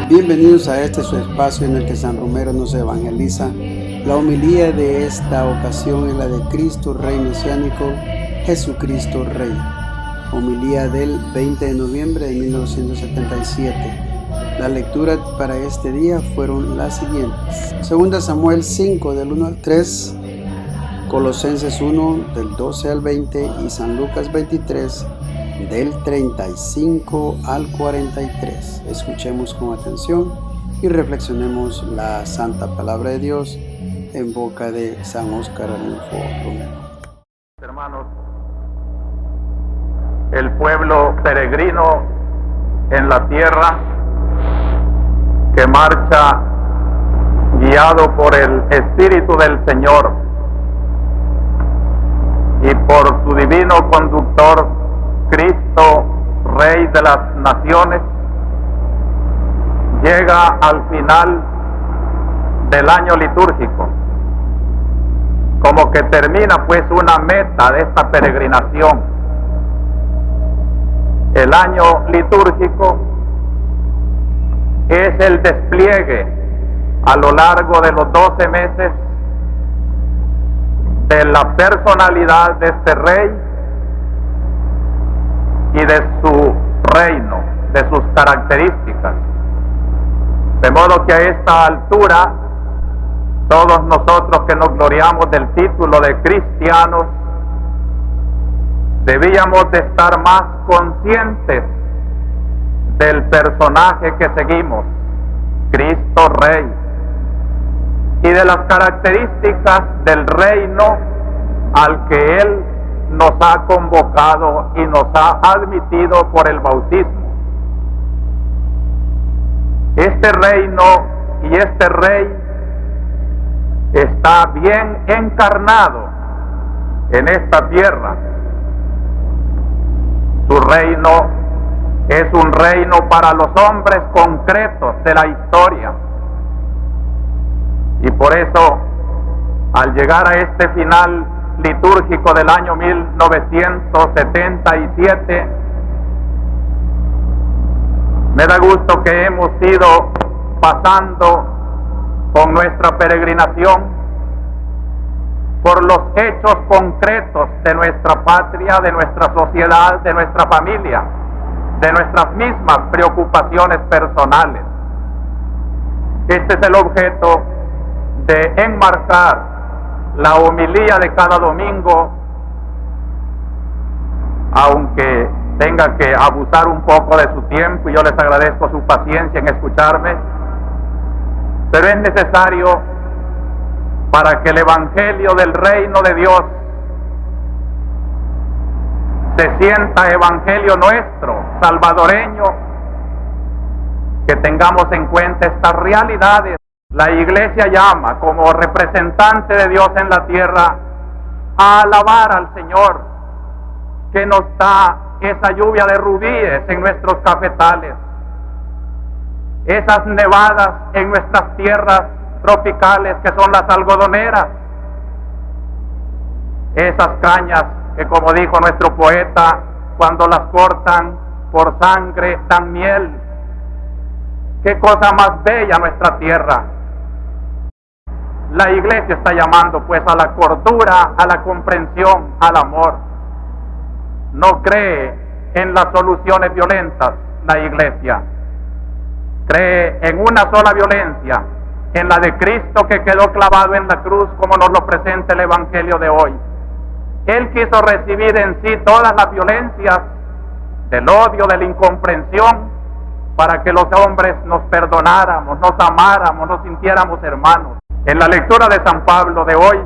Bienvenidos a este su espacio en el que San Romero nos evangeliza. La homilía de esta ocasión es la de Cristo Rey Mesiánico, Jesucristo Rey. Homilía del 20 de noviembre de 1977. Las lecturas para este día fueron las siguientes: 2 Samuel 5 del 1 al 3, Colosenses 1 del 12 al 20 y San Lucas 23 del 35 al 43. Escuchemos con atención y reflexionemos la santa palabra de Dios en boca de San Óscar Arnulfo Romero. Hermanos, el pueblo peregrino en la tierra que marcha guiado por el Espíritu del Señor y por su divino conductor, Cristo, Rey de las Naciones, llega al final del año litúrgico, como que termina pues una meta de esta peregrinación. El año litúrgico es el despliegue a lo largo de los 12 meses de la personalidad de este rey y de su reino, de sus características. De modo que a esta altura, todos nosotros que nos gloriamos del título de cristianos, debíamos de estar más conscientes del personaje que seguimos, Cristo Rey, y de las características del reino al que Él nos ha convocado y nos ha admitido por el bautismo. Este reino y este rey está bien encarnado en esta tierra. Su reino es un reino para los hombres concretos de la historia. Y por eso, al llegar a este final litúrgico del año 1977, me da gusto que hemos ido pasando con nuestra peregrinación por los hechos concretos de nuestra patria, de nuestra sociedad, de nuestra familia, de nuestras mismas preocupaciones personales. Este es el objeto de enmarcar la homilía de cada domingo, aunque tenga que abusar un poco de su tiempo, y yo les agradezco su paciencia en escucharme, pero es necesario para que el Evangelio del Reino de Dios se sienta Evangelio nuestro, salvadoreño, que tengamos en cuenta estas realidades. La Iglesia llama como representante de Dios en la tierra a alabar al Señor, que nos da esa lluvia de rubíes en nuestros cafetales, esas nevadas en nuestras tierras tropicales que son las algodoneras, esas cañas que, como dijo nuestro poeta, cuando las cortan por sangre dan miel. Qué cosa más bella nuestra tierra. La Iglesia está llamando pues a la cordura, a la comprensión, al amor. No cree en las soluciones violentas la Iglesia. Cree en una sola violencia, en la de Cristo que quedó clavado en la cruz, como nos lo presenta el Evangelio de hoy. Él quiso recibir en sí todas las violencias del odio, de la incomprensión, para que los hombres nos perdonáramos, nos amáramos, nos sintiéramos hermanos. En la lectura de San Pablo de hoy,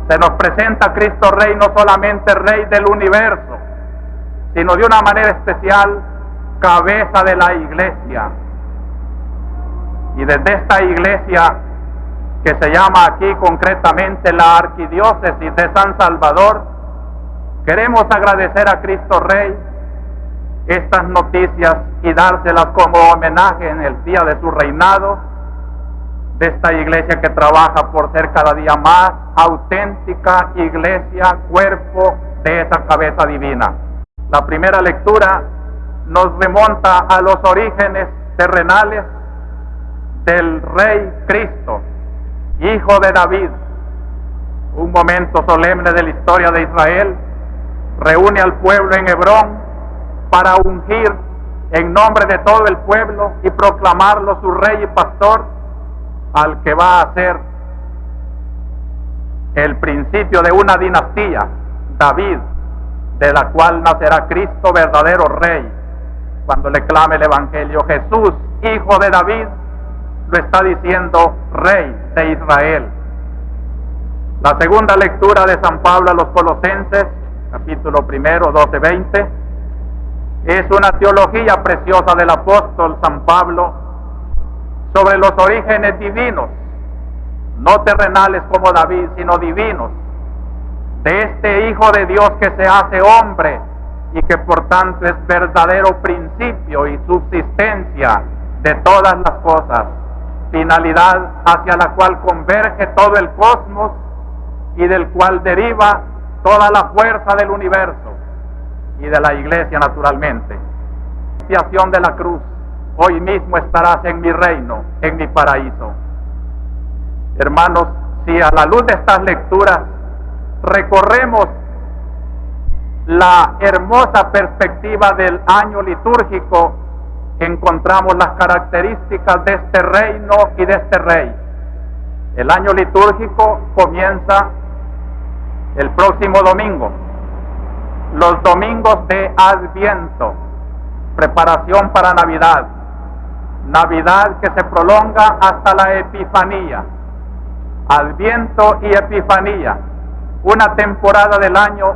se nos presenta a Cristo Rey, no solamente Rey del universo, sino de una manera especial, cabeza de la Iglesia. Y desde esta Iglesia, que se llama aquí concretamente la Arquidiócesis de San Salvador, queremos agradecer a Cristo Rey estas noticias y dárselas como homenaje en el día de su reinado, de esta Iglesia que trabaja por ser cada día más auténtica Iglesia, cuerpo de esa cabeza divina. La primera lectura nos remonta a los orígenes terrenales del Rey Cristo, hijo de David. Un momento solemne de la historia de Israel, reúne al pueblo en Hebrón para ungir en nombre de todo el pueblo y proclamarlo su rey y pastor, al que va a ser el principio de una dinastía, David, de la cual nacerá Cristo, verdadero rey. Cuando le clame el Evangelio, Jesús, hijo de David, lo está diciendo rey de Israel. La segunda lectura de San Pablo a los Colosenses, capítulo 1, 12-20, es una teología preciosa del apóstol San Pablo sobre los orígenes divinos, no terrenales como David, sino divinos, de este Hijo de Dios que se hace hombre y que por tanto es verdadero principio y subsistencia de todas las cosas, finalidad hacia la cual converge todo el cosmos y del cual deriva toda la fuerza del universo y de la iglesia naturalmente. Expiación de la cruz, hoy mismo estarás en mi reino, en mi paraíso. Hermanos, si a la luz de estas lecturas recorremos la hermosa perspectiva del año litúrgico, encontramos las características de este reino y de este rey. El año litúrgico comienza el próximo domingo, los domingos de Adviento, preparación para Navidad, Navidad que se prolonga hasta la Epifanía, Adviento y Epifanía, una temporada del año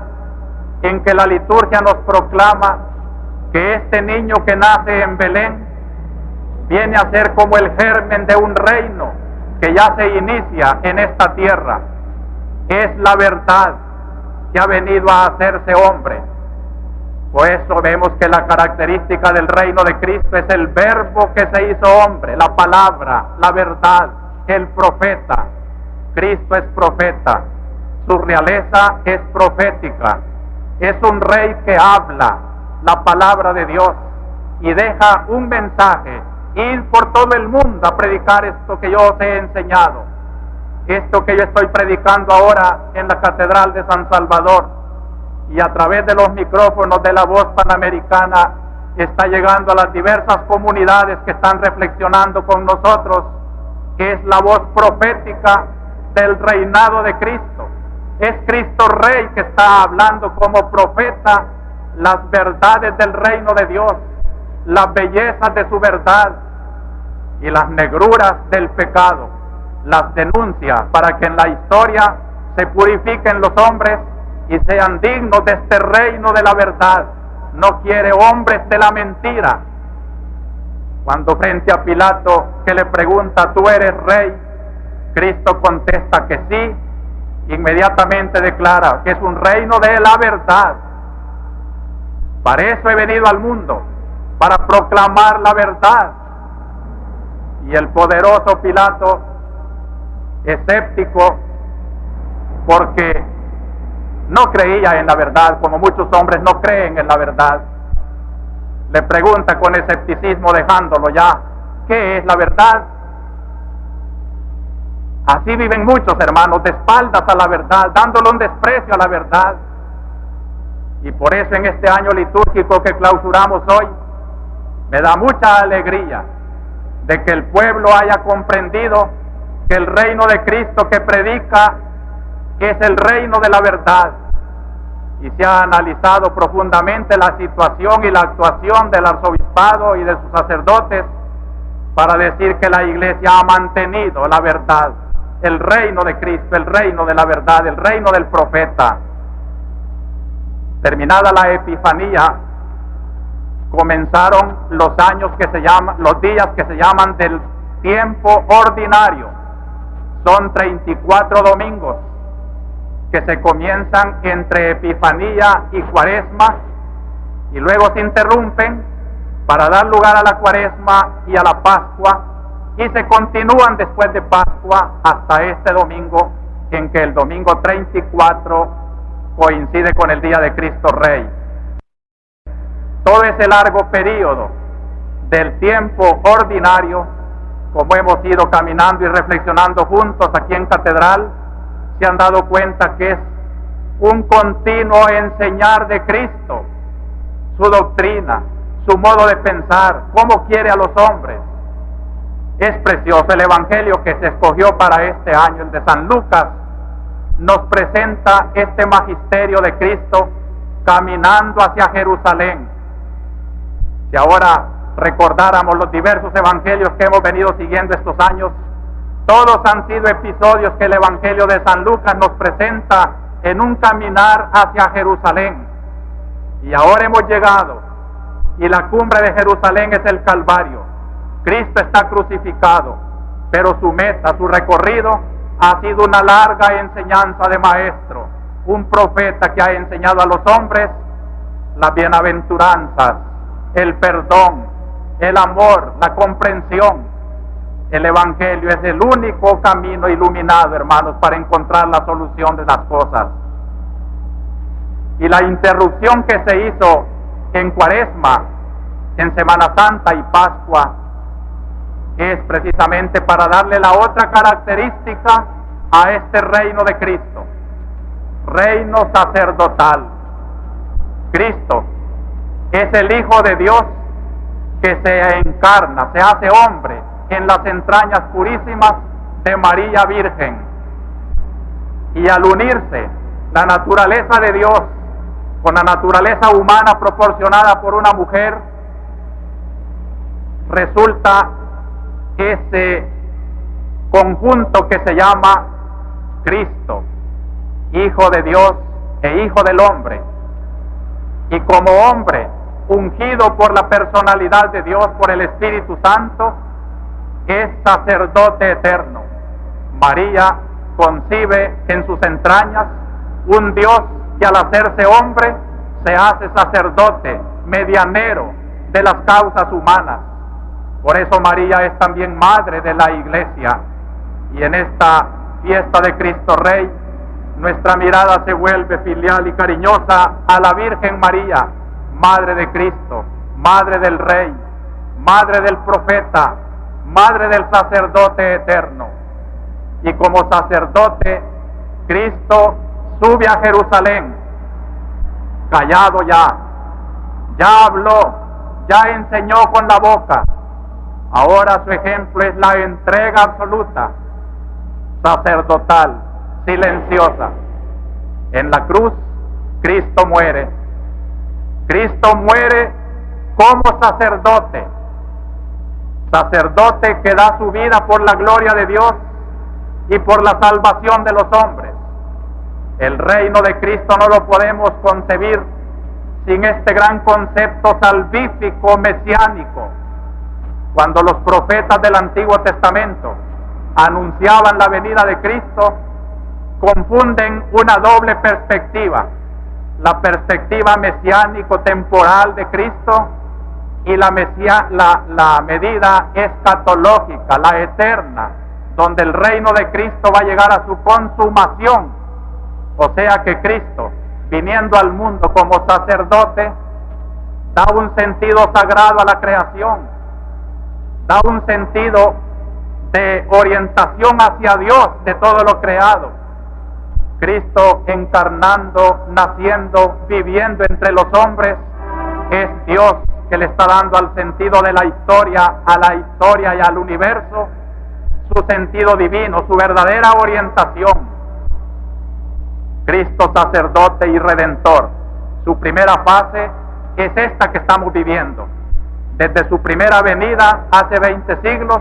en que la liturgia nos proclama que este niño que nace en Belén viene a ser como el germen de un reino que ya se inicia en esta tierra. Es la verdad que ha venido a hacerse hombre. Por eso vemos que la característica del reino de Cristo es el verbo que se hizo hombre, la palabra, la verdad, el profeta. Cristo es profeta, su realeza es profética, es un rey que habla la palabra de Dios y deja un mensaje: ir por todo el mundo a predicar esto que yo os he enseñado, esto que yo estoy predicando ahora en la Catedral de San Salvador, y a través de los micrófonos de la Voz Panamericana está llegando a las diversas comunidades que están reflexionando con nosotros. Es la voz profética del reinado de Cristo. Es Cristo Rey que está hablando como profeta las verdades del reino de Dios, las bellezas de su verdad y las negruras del pecado. Las denuncia para que en la historia se purifiquen los hombres y sean dignos de este reino de la verdad. No quiere hombres de la mentira. Cuando frente a Pilato, que le pregunta: ¿tú eres rey?, Cristo contesta que sí. Inmediatamente declara que es un reino de la verdad. Para eso he venido al mundo, para proclamar la verdad. Y el poderoso Pilato, escéptico, porque no creía en la verdad, como muchos hombres no creen en la verdad, le pregunta con escepticismo, dejándolo ya: ¿qué es la verdad? Así viven muchos hermanos, de espaldas a la verdad, dándole un desprecio a la verdad. Y por eso en este año litúrgico que clausuramos hoy, me da mucha alegría de que el pueblo haya comprendido que el reino de Cristo que predica es el reino de la verdad. Y se ha analizado profundamente la situación y la actuación del arzobispado y de sus sacerdotes para decir que la Iglesia ha mantenido la verdad, el reino de Cristo, el reino de la verdad, el reino del profeta. Terminada la Epifanía, comenzaron los años que se llaman, los días que se llaman del tiempo ordinario. Son 34 domingos que se comienzan entre Epifanía y Cuaresma y luego se interrumpen para dar lugar a la Cuaresma y a la Pascua, y se continúan después de Pascua hasta este domingo, en que el domingo 34 coincide con el día de Cristo Rey. todo ese largo periodo del tiempo ordinario, como hemos ido caminando y reflexionando juntos aquí en Catedral, se han dado cuenta que es un continuo enseñar de Cristo, su doctrina, su modo de pensar, cómo quiere a los hombres. Es precioso el Evangelio que se escogió para este año, el de San Lucas, nos presenta este magisterio de Cristo caminando hacia Jerusalén. Si ahora recordáramos los diversos evangelios que hemos venido siguiendo estos años, todos han sido episodios que el Evangelio de San Lucas nos presenta en un caminar hacia Jerusalén. Y ahora hemos llegado, y la cumbre de Jerusalén es el Calvario. Cristo está crucificado, pero su meta, su recorrido, ha sido una larga enseñanza de maestro, un profeta que ha enseñado a los hombres las bienaventuranzas, el perdón, el amor, la comprensión. El Evangelio es el único camino iluminado, hermanos, para encontrar la solución de las cosas. Y la interrupción que se hizo en Cuaresma, en Semana Santa y Pascua, es precisamente para darle la otra característica a este reino de Cristo, reino sacerdotal. Cristo es el Hijo de Dios que se encarna, se hace hombre en las entrañas purísimas de María Virgen. Y al unirse la naturaleza de Dios con la naturaleza humana proporcionada por una mujer, resulta ese conjunto que se llama Cristo, Hijo de Dios e Hijo del hombre. Y como hombre, ungido por la personalidad de Dios, por el Espíritu Santo, es sacerdote eterno. María concibe en sus entrañas un Dios que al hacerse hombre se hace sacerdote, medianero de las causas humanas. Por eso María es también madre de la Iglesia. Y en esta fiesta de Cristo Rey, nuestra mirada se vuelve filial y cariñosa a la Virgen María, madre de Cristo, madre del Rey, madre del profeta, madre del sacerdote eterno. Y como sacerdote, Cristo sube a Jerusalén, callado ya habló, ya enseñó con la boca. Ahora su ejemplo es la entrega absoluta, sacerdotal, silenciosa. En la cruz, Cristo muere. Cristo muere como sacerdote, sacerdote que da su vida por la gloria de Dios y por la salvación de los hombres. El reino de Cristo no lo podemos concebir sin este gran concepto salvífico mesiánico. Cuando los profetas del Antiguo Testamento anunciaban la venida de Cristo, confunden una doble perspectiva: la perspectiva mesiánico-temporal de Cristo y la medida escatológica, la eterna, donde el reino de Cristo va a llegar a su consumación. O sea que Cristo, viniendo al mundo como sacerdote, da un sentido sagrado a la creación, da un sentido de orientación hacia Dios de todo lo creado. Cristo encarnando, naciendo, viviendo entre los hombres, es Dios que le está dando al sentido de la historia, a la historia y al universo, su sentido divino, su verdadera orientación. Cristo sacerdote y redentor. Su primera fase es esta que estamos viviendo. Desde su primera venida hace 20 siglos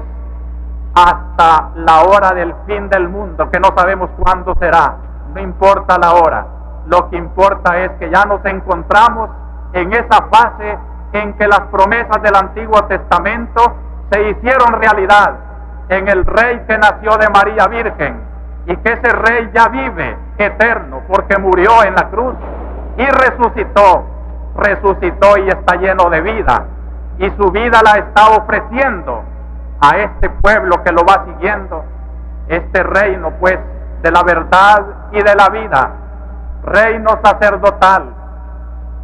hasta la hora del fin del mundo, que no sabemos cuándo será. No importa la hora. Lo que importa es que ya nos encontramos en esa fase en que las promesas del Antiguo Testamento se hicieron realidad en el Rey que nació de María Virgen, y que ese Rey ya vive eterno porque murió en la cruz y resucitó y está lleno de vida, y su vida la está ofreciendo a este pueblo que lo va siguiendo. Este reino pues de la verdad y de la vida, reino sacerdotal,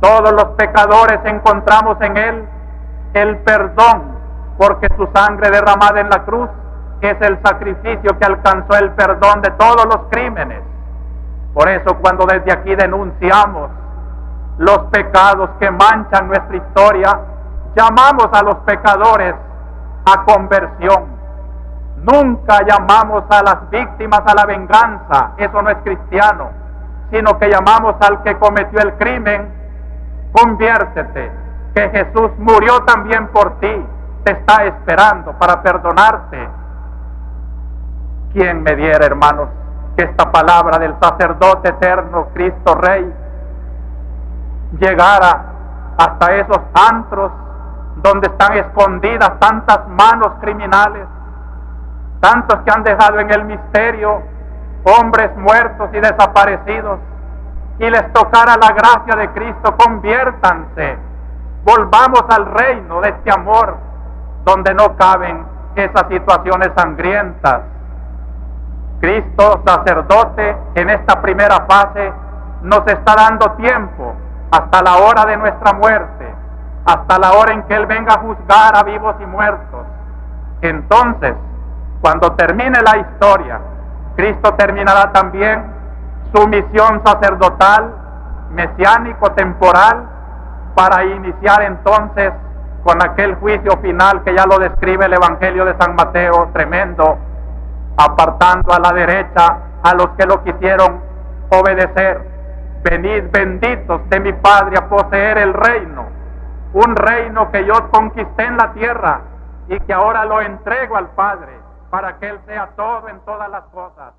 Todos los pecadores encontramos en Él el perdón, porque su sangre derramada en la cruz es el sacrificio que alcanzó el perdón de todos los crímenes. Por eso, cuando desde aquí denunciamos los pecados que manchan nuestra historia, llamamos a los pecadores a conversión. Nunca llamamos a las víctimas a la venganza, eso no es cristiano, sino que llamamos al que cometió el crimen: conviértete, que Jesús murió también por ti, te está esperando para perdonarte. ¿Quién me diera, hermanos, que esta palabra del sacerdote eterno, Cristo Rey, llegara hasta esos antros donde están escondidas tantas manos criminales, tantos que han dejado en el misterio hombres muertos y desaparecidos, y les tocara la gracia de Cristo? Conviértanse, volvamos al reino de este amor, donde no caben esas situaciones sangrientas. Cristo, sacerdote, en esta primera fase nos está dando tiempo hasta la hora de nuestra muerte, hasta la hora en que Él venga a juzgar a vivos y muertos. Entonces, cuando termine la historia, Cristo terminará también su misión sacerdotal, mesiánico, temporal, para iniciar entonces con aquel juicio final que ya lo describe el Evangelio de San Mateo, tremendo, apartando a la derecha a los que lo quisieron obedecer. Venid benditos de mi Padre a poseer el reino, un reino que yo conquisté en la tierra y que ahora lo entrego al Padre para que Él sea todo en todas las cosas.